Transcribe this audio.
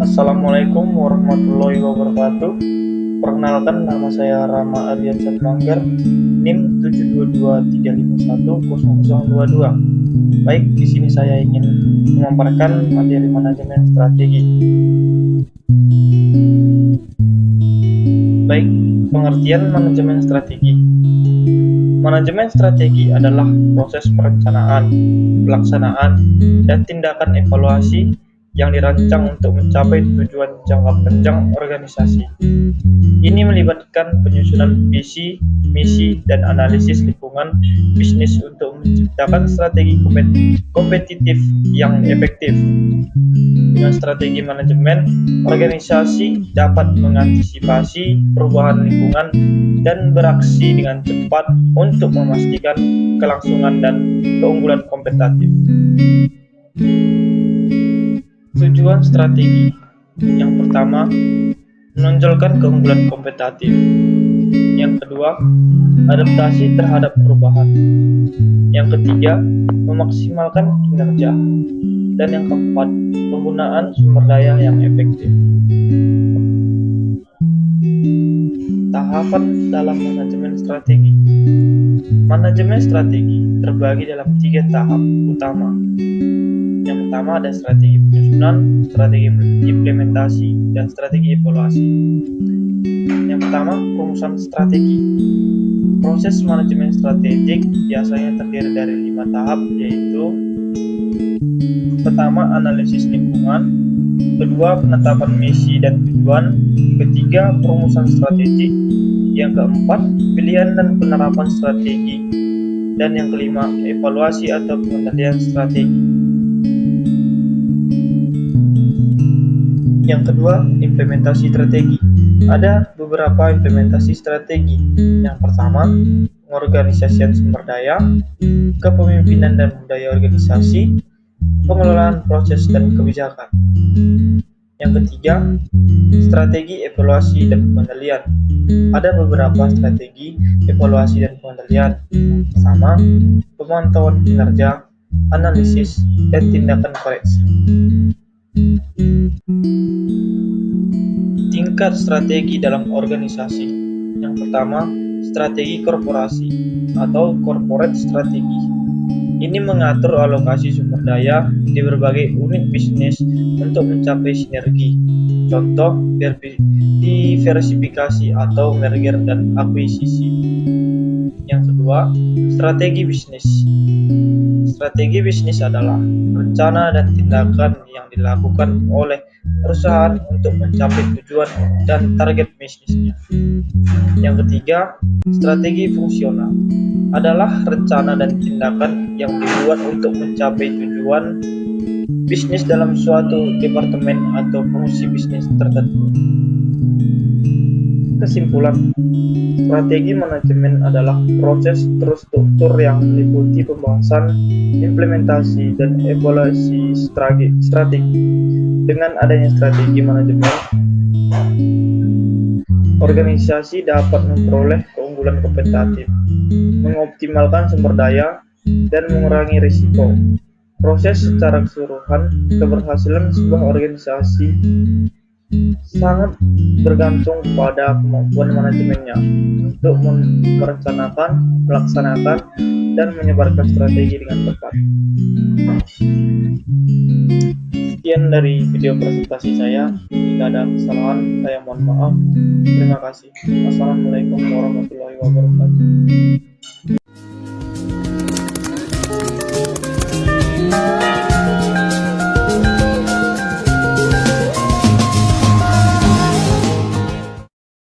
Assalamualaikum warahmatullahi wabarakatuh. Perkenalkan, nama saya Rama Ardiansyah Manggar, NIM 72235100022. Baik, di sini saya ingin memaparkan materi manajemen strategi. Baik, pengertian manajemen strategi. Manajemen strategi adalah proses perencanaan, pelaksanaan, dan tindakan evaluasi yang dirancang untuk mencapai tujuan jangka panjang organisasi. Ini melibatkan penyusunan visi, misi, dan analisis lingkungan bisnis untuk menciptakan strategi kompetitif yang efektif. Dengan strategi manajemen, organisasi dapat mengantisipasi perubahan lingkungan dan beraksi dengan cepat untuk memastikan kelangsungan dan keunggulan kompetitif. Tujuan strategi yang pertama, menonjolkan keunggulan kompetitif. Yang kedua, adaptasi terhadap perubahan. Yang ketiga, memaksimalkan kinerja. Dan yang keempat, penggunaan sumber daya yang efektif. Tahapan dalam manajemen strategi. Manajemen strategi terbagi dalam 3 tahap utama. Yang pertama ada strategi penyusunan, strategi implementasi, dan strategi evaluasi. Yang pertama, perumusan strategi. Proses manajemen strategik biasanya terdiri dari 5 tahap, yaitu pertama, analisis lingkungan. Kedua, penetapan misi dan tujuan. Ketiga, perumusan strategi. Yang keempat, pilihan dan penerapan strategi. Dan yang kelima, evaluasi atau pengendalian strategi. Yang kedua, implementasi strategi. Ada beberapa implementasi strategi. Yang pertama, pengorganisasian sumber daya, kepemimpinan dan budaya organisasi, pengelolaan proses dan kebijakan. Yang ketiga, strategi evaluasi dan pengendalian. Ada beberapa strategi evaluasi dan pengendalian. Pertama, pemantauan kinerja, analisis, dan tindakan koreksi. Tingkat strategi dalam organisasi. Yang pertama, strategi korporasi atau corporate strategi. Ini mengatur alokasi sumber daya di berbagai unit bisnis untuk mencapai sinergi. Contoh, diversifikasi atau merger dan akuisisi. Yang kedua, strategi bisnis. Strategi bisnis adalah rencana dan tindakan yang dilakukan oleh perusahaan untuk mencapai tujuan dan target bisnisnya. Yang ketiga, strategi fungsional adalah rencana dan tindakan yang dibuat untuk mencapai tujuan bisnis dalam suatu departemen atau fungsi bisnis tertentu. Kesimpulan, strategi manajemen adalah proses terstruktur yang meliputi pembahasan, implementasi, dan evaluasi strategi. Dengan adanya strategi manajemen, organisasi dapat memperoleh keunggulan kompetitif, mengoptimalkan sumber daya, dan mengurangi risiko. Proses secara keseluruhan, keberhasilan sebuah organisasi sangat bergantung pada kemampuan manajemennya untuk merencanakan, melaksanakan, dan menyebarkan strategi dengan tepat. Sekian dari video presentasi saya. Jika ada kesalahan, saya mohon maaf. Terima kasih. Wassalamualaikum warahmatullahi wabarakatuh.